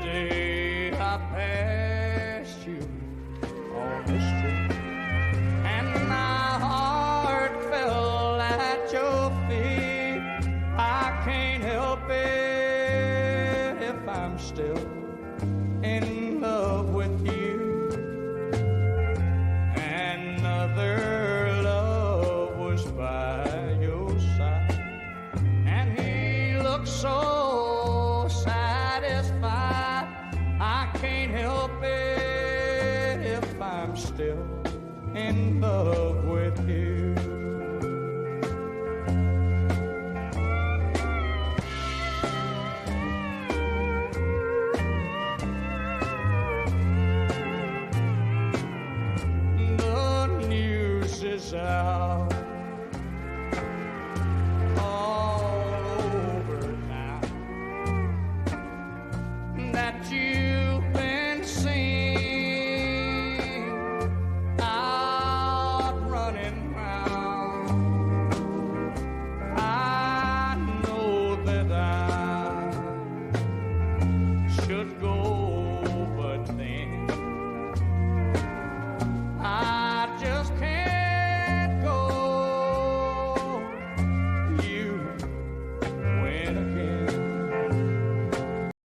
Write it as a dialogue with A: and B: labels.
A: day I passed you on the street, and my heart fell at your feet. I can't help it if I'm still in love with you. Another love was by your side, and he looked so satisfied. I can't help it if I'm still in love with you. Out all over now that you've been seen out running round. I know that I should go